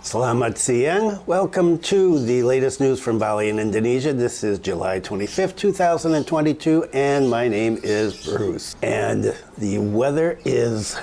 Selamat siang. Welcome to the latest news from Bali in Indonesia. This is July 25th, 2022, and my name is Bruce. And the weather is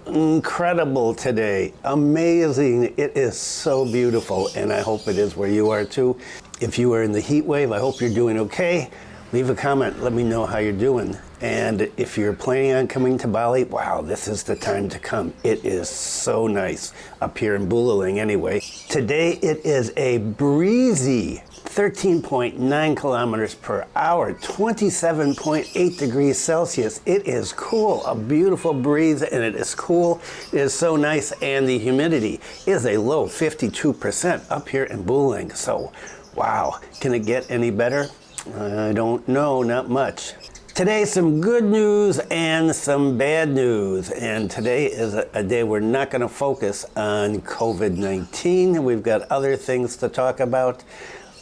incredible today. Amazing. It is so beautiful, and I hope it is where you are too. If you are in the heat wave, I hope you're doing okay. Leave a comment. Let me know how you're doing. And if you're planning on coming to Bali, wow, this is the time to come. It is so nice up here in Buleleng anyway. Today it is a breezy 13.9 kilometers per hour, 27.8 degrees Celsius. It is cool, a beautiful breeze, and it is cool. It is so nice, and the humidity is a low 52% up here in Buleleng. So, wow, can it get any better? I don't know, not much. Today, some good news and some bad news. And today is a day we're not going to focus on COVID-19. We've got other things to talk about.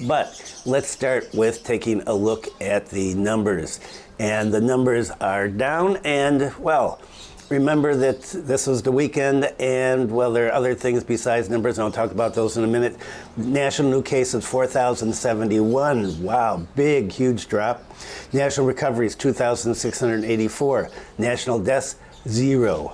But let's start with taking a look at the numbers. And the numbers are down. And, well, remember that this was the weekend, and, well, there are other things besides numbers, and I'll talk about those in a minute. National new cases, 4,071. Wow, big, huge drop. National recoveries, 2,684. National deaths, 0.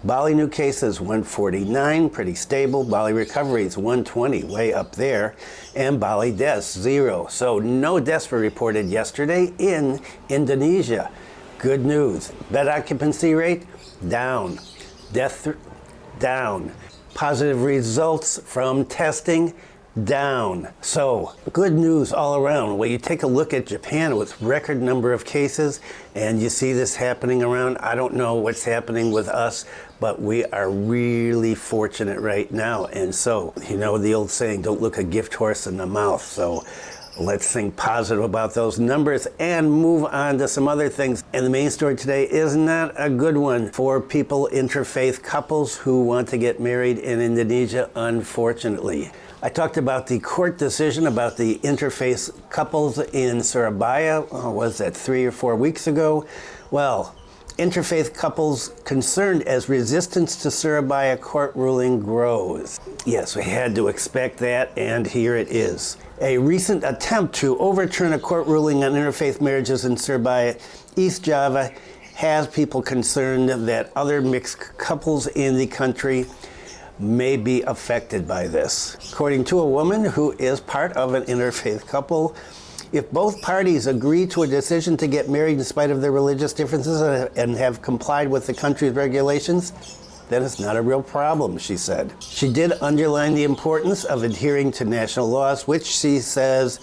Bali new cases, 149, pretty stable. Bali recoveries, 120, way up there. And Bali deaths, 0. So no deaths were reported yesterday in Indonesia. Good news. Bed occupancy rate, down. Death, down. Positive results from testing, down. So, good news all around. Well, you take a look at Japan with record number of cases, and you see this happening around. I don't know what's happening with us, but we are really fortunate right now. And so, you know the old saying, don't look a gift horse in the mouth. So, let's think positive about those numbers and move on to some other things. And the main story today is not a good one for people, interfaith couples who want to get married in Indonesia, unfortunately. I talked about the court decision about the interfaith couples in Surabaya, was that 3 or 4 weeks ago? Well, interfaith couples concerned as resistance to Surabaya court ruling grows. Yes, we had to expect that, and here it is. A recent attempt to overturn a court ruling on interfaith marriages in Surabaya, East Java, has people concerned that other mixed couples in the country may be affected by this. According to a woman who is part of an interfaith couple, if both parties agree to a decision to get married in spite of their religious differences and have complied with the country's regulations, then it's not a real problem, she said. She did underline the importance of adhering to national laws, which she says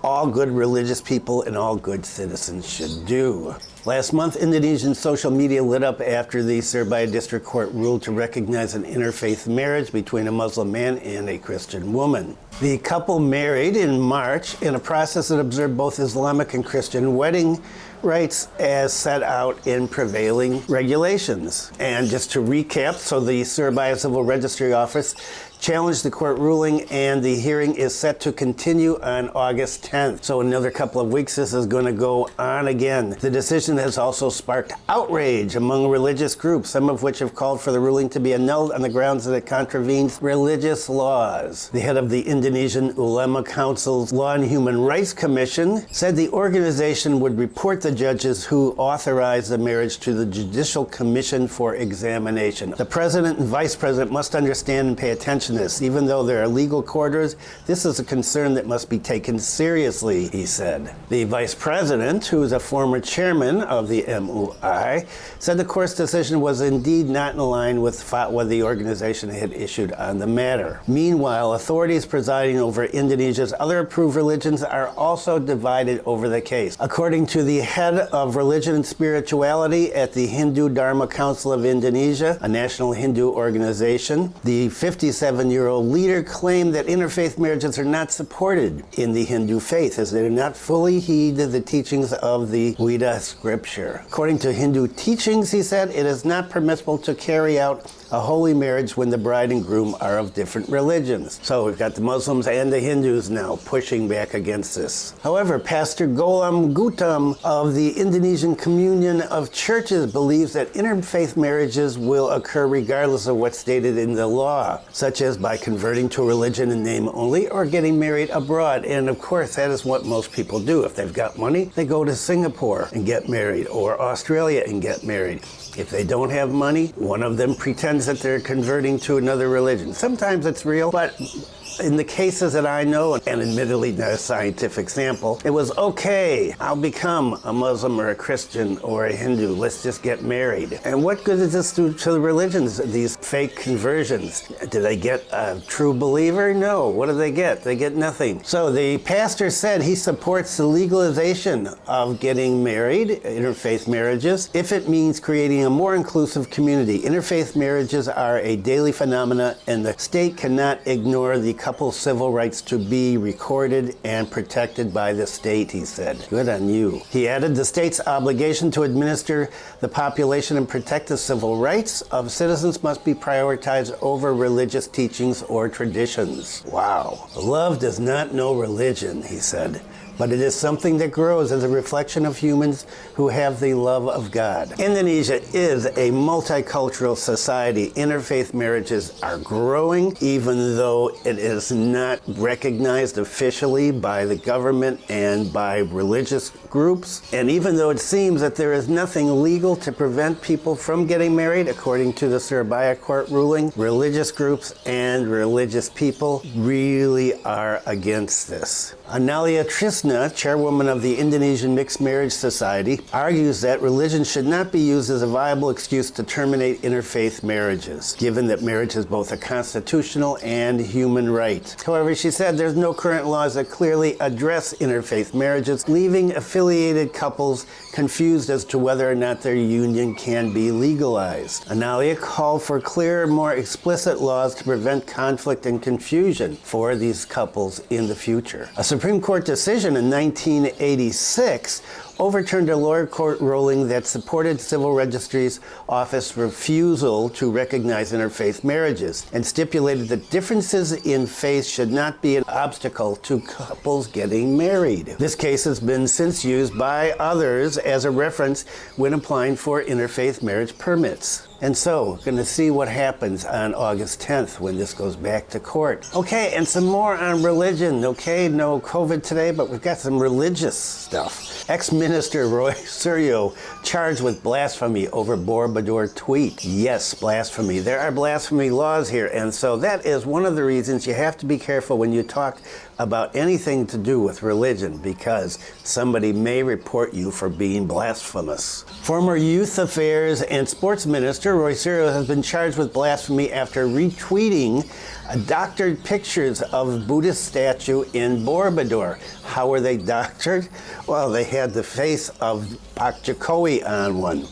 all good religious people and all good citizens should do. Last month, Indonesian social media lit up after the Surabaya District Court ruled to recognize an interfaith marriage between a Muslim man and a Christian woman. The couple married in March in a process that observed both Islamic and Christian wedding rights as set out in prevailing regulations. And just to recap, so the Surabaya Civil Registry Office challenged the court ruling, and the hearing is set to continue on August 10th. So another couple of weeks, this is going to go on again. The decision has also sparked outrage among religious groups, some of which have called for the ruling to be annulled on the grounds that it contravenes religious laws. The head of the Indonesian Ulama Council's Law and Human Rights Commission said the organization would report the judges who authorized the marriage to the Judicial Commission for examination. The president and vice president must understand and pay attention to this. Even though there are legal quarters, this is a concern that must be taken seriously, he said. The vice president, who is a former chairman of the MUI, said the court's decision was indeed not in line with what the organization had issued on the matter. Meanwhile, authorities presiding over Indonesia's other approved religions are also divided over the case. According to the head of religion and spirituality at the Hindu Dharma Council of Indonesia, a national Hindu organization, the 57-year-old leader claimed that interfaith marriages are not supported in the Hindu faith, as they do not fully heed the teachings of the Veda scripture. According to Hindu teachings, he said, it is not permissible to carry out a holy marriage when the bride and groom are of different religions. So we've got the Muslims and the Hindus now pushing back against this. However, Pastor Golam Gutam of the Indonesian Communion of Churches believes that interfaith marriages will occur regardless of what's stated in the law, such as by converting to a religion in name only or getting married abroad. And of course, that is what most people do. If they've got money, they go to Singapore and get married, or Australia and get married. If they don't have money, one of them pretends that they're converting to another religion. Sometimes it's real, but in the cases that I know, and admittedly not a scientific sample, it was okay, I'll become a Muslim or a Christian or a Hindu, let's just get married. And what good does this do to the religions, these fake conversions? Do they get a true believer? No. What do they get? They get nothing. So the pastor said he supports the legalization of getting married, interfaith marriages, if it means creating a more inclusive community. Interfaith marriages are a daily phenomena, and the state cannot ignore the couple's civil rights to be recorded and protected by the state, he said. Good on you. He added the state's obligation to administer the population and protect the civil rights of citizens must be prioritized over religious teachings or traditions. Wow. Love does not know religion, he said, but it is something that grows as a reflection of humans who have the love of God. Indonesia is a multicultural society. Interfaith marriages are growing, even though it is not recognized officially by the government and by religious groups. And even though it seems that there is nothing legal to prevent people from getting married, according to the Surabaya court ruling, religious groups and religious people really are against this. Analia Trisna, chairwoman of the Indonesian Mixed Marriage Society, argues that religion should not be used as a viable excuse to terminate interfaith marriages, given that marriage is both a constitutional and human right. However, she said there's no current laws that clearly address interfaith marriages, leaving affiliated couples confused as to whether or not their union can be legalized. Analia called for clearer, more explicit laws to prevent conflict and confusion for these couples in the future. A Supreme Court decision in 1986 overturned a lower court ruling that supported Civil Registry's office refusal to recognize interfaith marriages and stipulated that differences in faith should not be an obstacle to couples getting married. This case has been since used by others as a reference when applying for interfaith marriage permits. And so, we're going to see what happens on August 10th when this goes back to court. Okay, and some more on religion. Okay, no COVID today, but we've got some religious stuff. Ex-Minister Roy Suryo charged with blasphemy over Borobudur Tweet. Yes, blasphemy. There are blasphemy laws here, and so that is one of the reasons you have to be careful when you talk about anything to do with religion, because somebody may report you for being blasphemous. Former Youth Affairs and Sports Minister Roy Suryo has been charged with blasphemy after retweeting doctored pictures of Buddhist statue in Borobudur. How were they doctored? Well, they had the face of Pak Jokowi on one.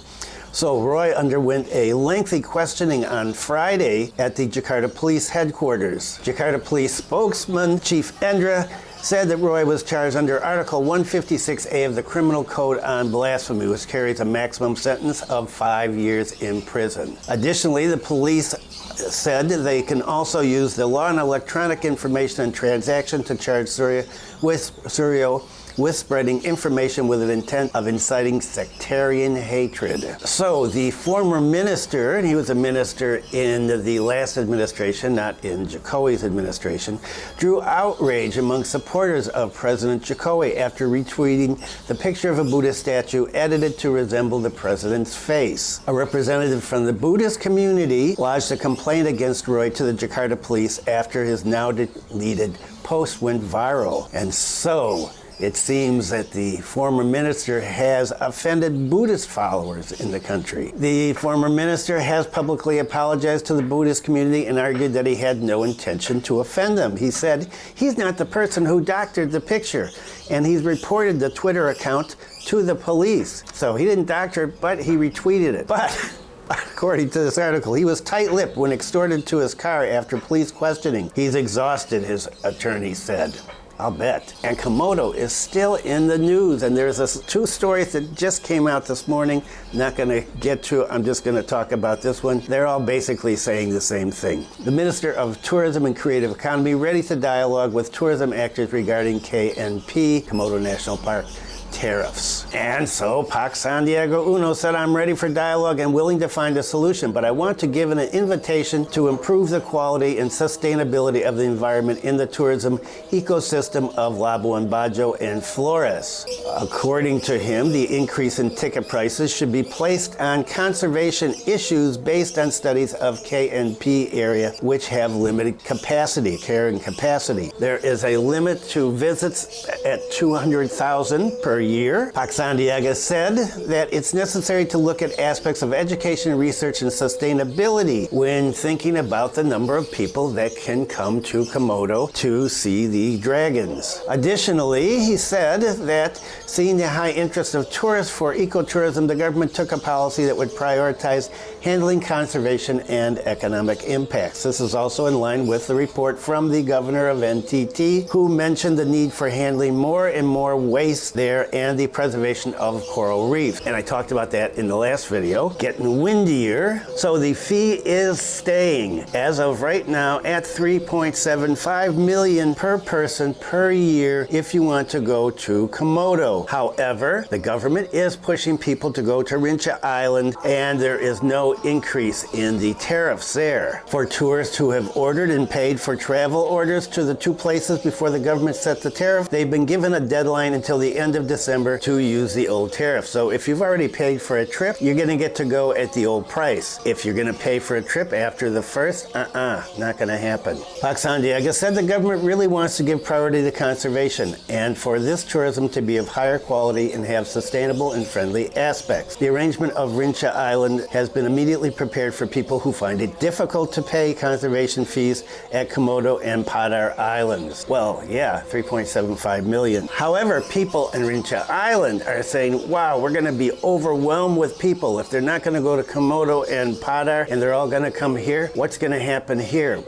So Roy underwent a lengthy questioning on Friday at the Jakarta Police headquarters. Jakarta Police spokesman Chief Endra said that Roy was charged under Article 156A of the Criminal Code on blasphemy, which carries a maximum sentence of 5 years in prison. Additionally, the police said they can also use the Law on Electronic Information and Transaction to charge Suryo with spreading information with an intent of inciting sectarian hatred. So the former minister, and he was a minister in the last administration, not in Jokowi's administration, drew outrage among supporters of President Jokowi after retweeting the picture of a Buddhist statue edited to resemble the president's face. A representative from the Buddhist community lodged a complaint against Roy to the Jakarta police after his now deleted post went viral. And so it seems that the former minister has offended Buddhist followers in the country. The former minister has publicly apologized to the Buddhist community and argued that he had no intention to offend them. He said he's not the person who doctored the picture, and he's reported the Twitter account to the police. So he didn't doctor it, but he retweeted it. But according to this article, he was tight-lipped when escorted to his car after police questioning. He's exhausted, his attorney said. I'll bet. And Komodo is still in the news, and there's two stories that just came out this morning. Not going to get to, I'm just going to talk about this one. They're all basically saying the same thing. The Minister of Tourism and Creative Economy ready to dialogue with tourism actors regarding KNP, Komodo National Park, tariffs. And so Pak Sandiaga Uno said, I'm ready for dialogue and willing to find a solution, but I want to give an invitation to improve the quality and sustainability of the environment in the tourism ecosystem of Labuan Bajo and Flores. According to him, the increase in ticket prices should be placed on conservation issues based on studies of KNP area, which have limited capacity, carrying capacity. There is a limit to visits at 200,000 per year. Pak Sandiaga said that it's necessary to look at aspects of education, research, and sustainability when thinking about the number of people that can come to Komodo to see the dragons. Additionally, he said that seeing the high interest of tourists for ecotourism, the government took a policy that would prioritize handling conservation and economic impacts. This is also in line with the report from the governor of NTT, who mentioned the need for handling more and more waste there and the preservation of coral reefs. And I talked about that in the last video. Getting windier. So the fee is staying, as of right now, at $3.75 million per person per year if you want to go to Komodo. However, the government is pushing people to go to Rinjani Island, and there is no increase in the tariffs there. For tourists who have ordered and paid for travel orders to the two places before the government set the tariff, they've been given a deadline until the end of December to use the old tariff. So if you've already paid for a trip, you're going to get to go at the old price. If you're going to pay for a trip after the first, not going to happen. Pak Sandiaga said the government really wants to give priority to conservation and for this tourism to be of higher quality and have sustainable and friendly aspects. The arrangement of Rinjani Island has been immediately prepared for people who find it difficult to pay conservation fees at Komodo and Padar Islands. Well, yeah, $3.75 million. However, people in Rinjani Island are saying, wow, we're going to be overwhelmed with people. If they're not going to go to Komodo and Padar and they're all going to come here, what's going to happen here?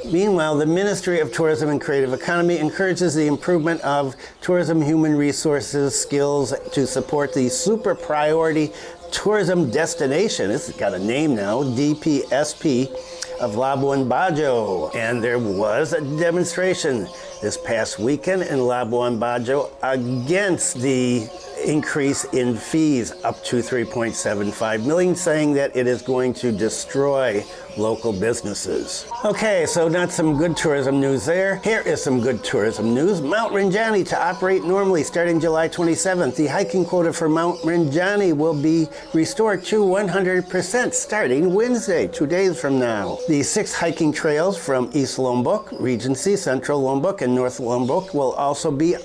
Meanwhile, the Ministry of Tourism and Creative Economy encourages the improvement of tourism human resources skills to support the super priority tourism destination. This has got a name now, DPSP, of Labuan Bajo. And there was a demonstration this past weekend in Labuan Bajo against the increase in fees up to $3.75 million, saying that it is going to destroy local businesses. Okay, so not some good tourism news there. Here is some good tourism news. Mount Rinjani to operate normally starting July 27th. The hiking quota for Mount Rinjani will be restored to 100% starting Wednesday, 2 days from now. The 6 hiking trails from East Lombok, Regencies, Central Lombok, and North Lombok will also be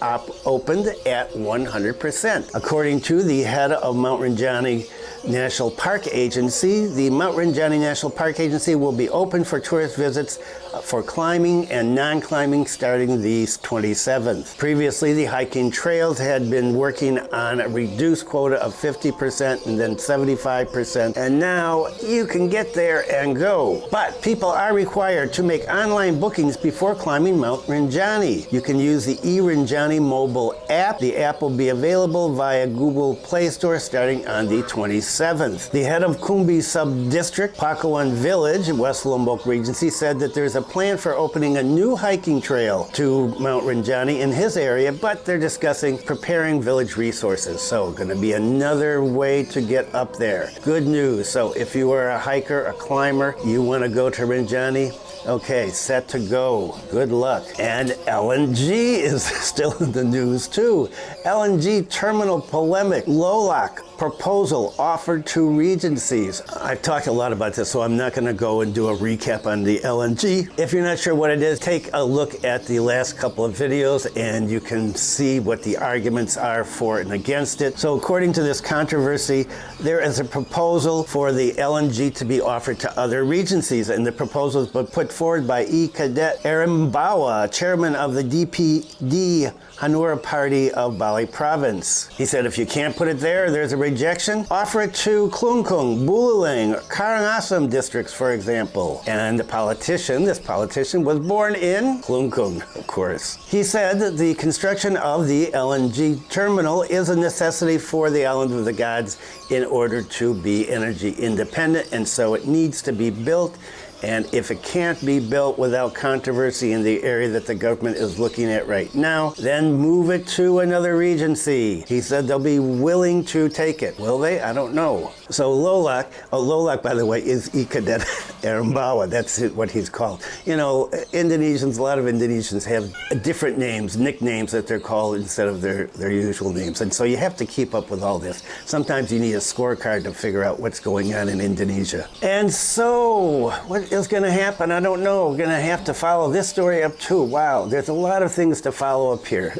opened at 100%. According to the head of Mount Rinjani National Park Agency, the Mount Rinjani National Park Agency will be open for tourist visits for climbing and non-climbing starting the 27th. Previously, the hiking trails had been working on a reduced quota of 50% and then 75%, and now you can get there and go. But people are required to make online bookings before climbing Mount Rinjani. You can use the eRinjani mobile app. The app will be available via Google Play Store starting on the 27th. The head of Kumbi Sub-District, Pakuan Village, West Lombok Regency, said that there's a plan for opening a new hiking trail to Mount Rinjani in his area, but they're discussing preparing village resources. So going to be another way to get up there. Good news. So if you are a hiker, a climber, you want to go to Rinjani, okay, set to go. Good luck. And LNG is still in the news too. LNG terminal polemic. Lolak proposal offered to Regencies. I've talked a lot about this, so I'm not going to go and do a recap on the LNG. If you're not sure what it is, take a look at the last couple of videos and you can see what the arguments are for and against it. So according to this controversy, there is a proposal for the LNG to be offered to other Regencies, and the proposal was put forward by E. Cadet Arimbawa, chairman of the DPD Hanura Party of Bali Province. He said if you can't put it there, there's a rejection, offer it to Klungkung, Buleleng, Karangasem districts, for example. And this politician was born in Klungkung, of course. He said that the construction of the LNG terminal is a necessity for the island of the gods in order to be energy independent, and so it needs to be built. And if it can't be built without controversy in the area that the government is looking at right now, then move it to another regency. He said they'll be willing to take it. Will they? I don't know. So Lolak, by the way, is Ikadet Erambawa. That's what he's called. You know, Indonesians, a lot of Indonesians have different names, nicknames that they're called instead of their usual names. And so you have to keep up with all this. Sometimes you need a scorecard to figure out what's going on in Indonesia. And so, what is going to happen? I don't know. We're going to have to follow this story up too. Wow, there's a lot of things to follow up here.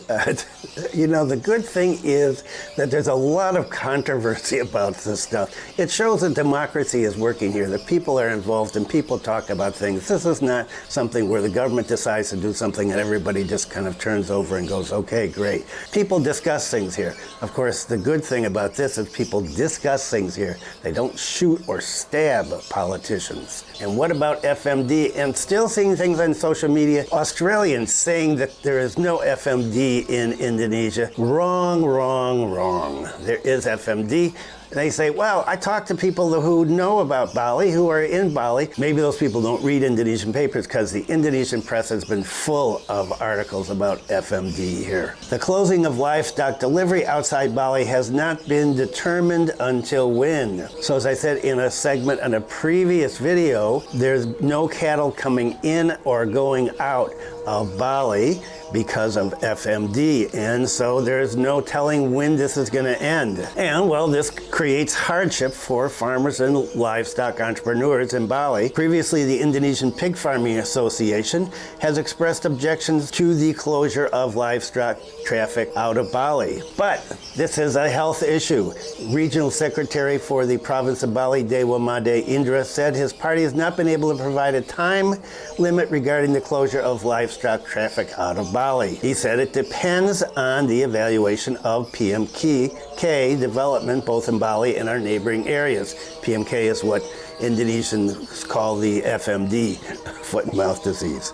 You know, the good thing is that there's a lot of controversy about this stuff. It shows that democracy is working here, that people are involved and people talk about things. This is not something where the government decides to do something and everybody just kind of turns over and goes, okay, great. People discuss things here. Of course, the good thing about this is people discuss things here. They don't shoot or stab politicians. And what about FMD? And still seeing things on social media, Australians saying that there is no FMD in Indonesia. Wrong, wrong, wrong. There is FMD. They say, well, I talked to people who know about Bali, who are in Bali. Maybe those people don't read Indonesian papers because the Indonesian press has been full of articles about FMD here. The closing of livestock delivery outside Bali has not been determined until when. So as I said in a segment on a previous video, there's no cattle coming in or going out of Bali because of FMD, and so there's no telling when this is going to end. And well, this creates hardship for farmers and livestock entrepreneurs in Bali. Previously, the Indonesian Pig Farming Association has expressed objections to the closure of livestock traffic out of Bali. But this is a health issue. Regional Secretary for the province of Bali, Dewa Made Indra, said his party has not been able to provide a time limit regarding the closure of livestock traffic out of Bali. He said it depends on the evaluation of PMK development both in Bali and our neighboring areas. PMK is what Indonesians call the FMD, foot and mouth disease.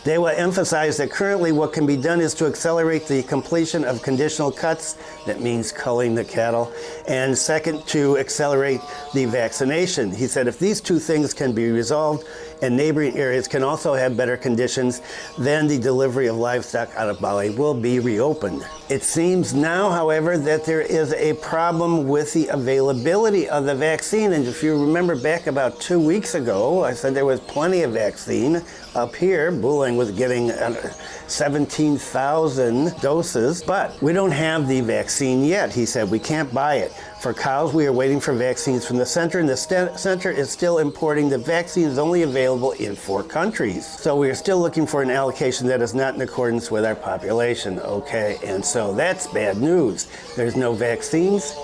Dewa emphasized that currently what can be done is to accelerate the completion of conditional cuts, that means culling the cattle, and second, to accelerate the vaccination. He said if these two things can be resolved and neighboring areas can also have better conditions, then the delivery of livestock out of Bali will be reopened. It seems now, however, that there is a problem with the availability of the vaccine. And if you remember back about 2 weeks ago, I said there was plenty of vaccine. Up here, Buleleng was getting 17,000 doses, but we don't have the vaccine yet. He said we can't buy it. For cows, we are waiting for vaccines from the center, and the center is still importing. The vaccine is only available in 4 countries. So we are still looking for an allocation that is not in accordance with our population. Okay, and so that's bad news. There's no vaccines.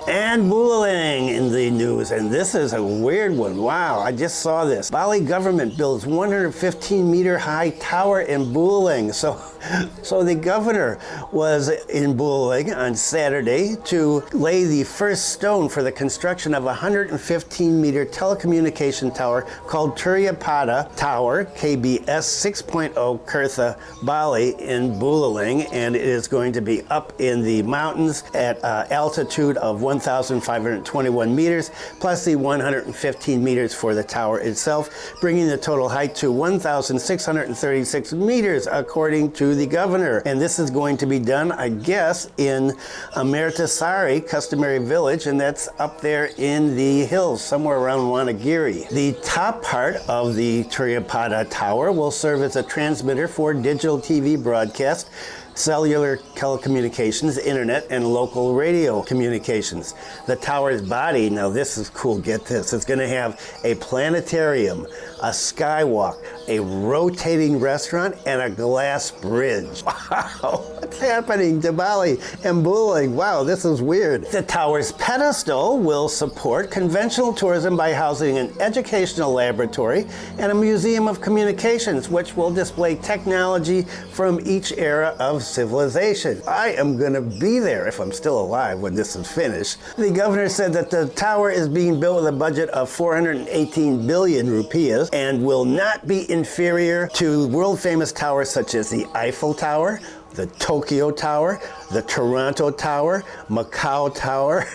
And Buleleng in the news, and this is a weird one. Wow, I just saw this. Bali government builds 115-meter high tower in Buleleng. So the governor was in Buleleng on Saturday to lay the first stone for the construction of a 115-meter telecommunication tower called Turiyapada Tower, KBS 6.0 Kertha, Bali in Buleleng, and it is going to be up in the mountains at altitude of 1,521 meters, plus the 115 meters for the tower itself, bringing the total height to 1,636 meters, according to the governor. And this is going to be done, I guess, in Amertasari, customary village, and that's up there in the hills, somewhere around Wanagiri. The top part of the Turiyapada Tower will serve as a transmitter for digital TV broadcast, cellular telecommunications, internet, and local radio communications. The tower's body, now this is cool, get this, it's going to have a planetarium, a skywalk, a rotating restaurant, and a glass bridge. Wow, what's happening to Bali and Buleleng? Wow, this is weird. The tower's pedestal will support conventional tourism by housing an educational laboratory and a museum of communications, which will display technology from each era of of civilization. I am going to be there if I'm still alive when this is finished. The governor said that the tower is being built with a budget of 418 billion rupiahs and will not be inferior to world-famous towers such as the Eiffel Tower, the Tokyo Tower, the Toronto Tower, Macau Tower.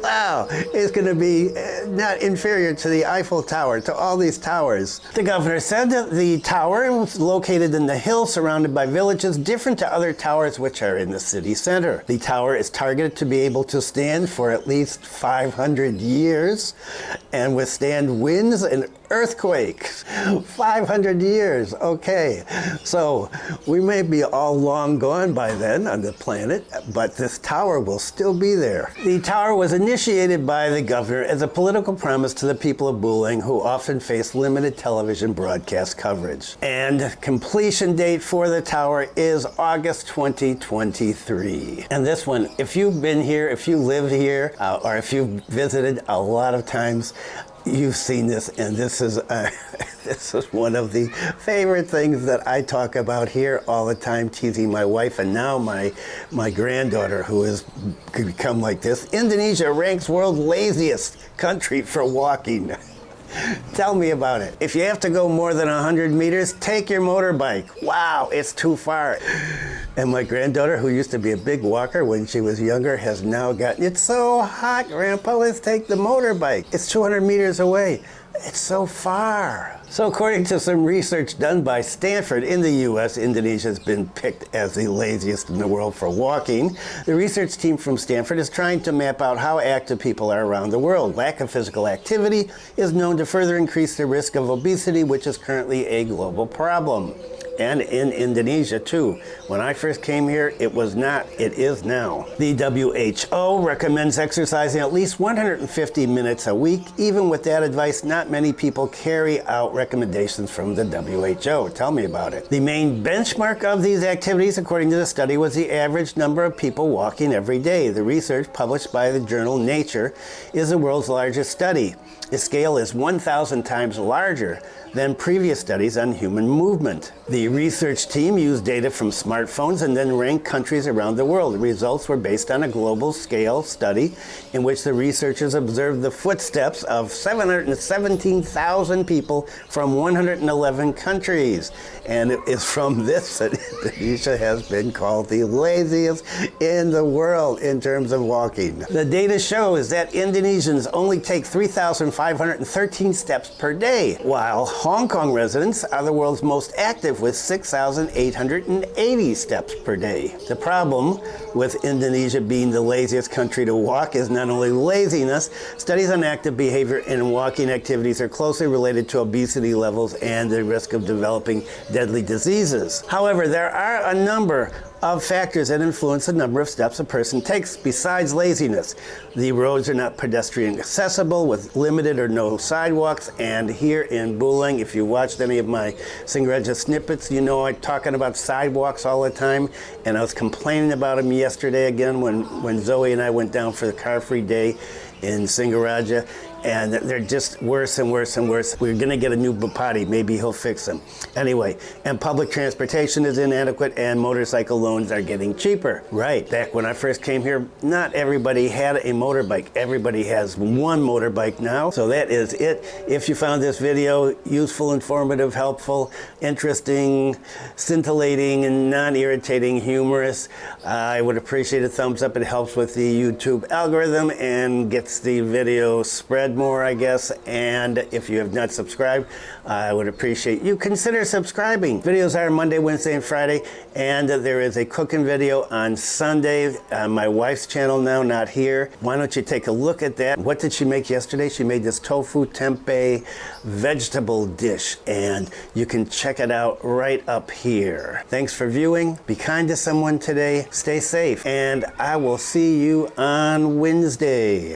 Wow, it's going to be not inferior to the Eiffel Tower, to all these towers. The governor said that the tower was located in the hill surrounded by villages different to other towers which are in the city center. The tower is targeted to be able to stand for at least 500 years and withstand winds and earthquakes. 500 years, okay. So we may be all long gone by then on the planet, but this tower will still be there. The tower was initiated by the governor as a political promise to the people of Buleleng, who often face limited television broadcast coverage. And completion date for the tower is August 2023. And this one, if you've been here, if you live here, or if you've visited a lot of times, you've seen this, and this is one of the favorite things that I talk about here all the time, teasing my wife and now my granddaughter, who has become like this. Indonesia ranks world's laziest country for walking. Tell me about it. If you have to go more than 100 meters, take your motorbike. Wow, it's too far. And my granddaughter, who used to be a big walker when she was younger, has now gotten, it's so hot, Grandpa, let's take the motorbike. It's 200 meters away. It's so far. So according to some research done by Stanford in the US, Indonesia has been picked as the laziest in the world for walking. The research team from Stanford is trying to map out how active people are around the world. Lack of physical activity is known to further increase the risk of obesity, which is currently a global problem. And in Indonesia too. When I first came here, it was not, it is now. The WHO recommends exercising at least 150 minutes a week. Even with that advice, not many people carry out recommendations from the WHO. Tell me about it. The main benchmark of these activities, according to the study, was the average number of people walking every day. The research, published by the journal Nature, is the world's largest study. The scale is 1,000 times larger than previous studies on human movement. The research team used data from smartphones and then ranked countries around the world. The results were based on a global scale study in which the researchers observed the footsteps of 717,000 people from 111 countries. And it is from this that Indonesia has been called the laziest in the world in terms of walking. The data shows that Indonesians only take 3,513 steps per day, while Hong Kong residents are the world's most active with 6,880 steps per day. The problem with Indonesia being the laziest country to walk is not only laziness. Studies on active behavior and walking activities are closely related to obesity levels and the risk of developing deadly diseases. However, there are a number of factors that influence the number of steps a person takes besides laziness. The roads are not pedestrian accessible with limited or no sidewalks, and here in Buleleng, if you watched any of my Singaraja snippets, you know I'm talking about sidewalks all the time, and I was complaining about them yesterday again when Zoe and I went down for the car-free day in Singaraja, and they're just worse and worse and worse. We're gonna get a new Bupati, maybe he'll fix them. Anyway, and public transportation is inadequate and motorcycle loans are getting cheaper. Right, back when I first came here, not everybody had a motorbike. Everybody has one motorbike now, so that is it. If you found this video useful, informative, helpful, interesting, scintillating, and non-irritating, humorous, I would appreciate a thumbs up. It helps with the YouTube algorithm and gets the video spread more, I guess. And if you have not subscribed, I would appreciate you consider subscribing. Videos are Monday, Wednesday, and Friday, and there is a cooking video on Sunday on my wife's channel now, not here. Why don't you take a look at that? What did she make yesterday? She made this tofu tempeh vegetable dish, and you can check it out right up here. Thanks for viewing. Be kind to someone today. Stay safe, and I will see you on Wednesday.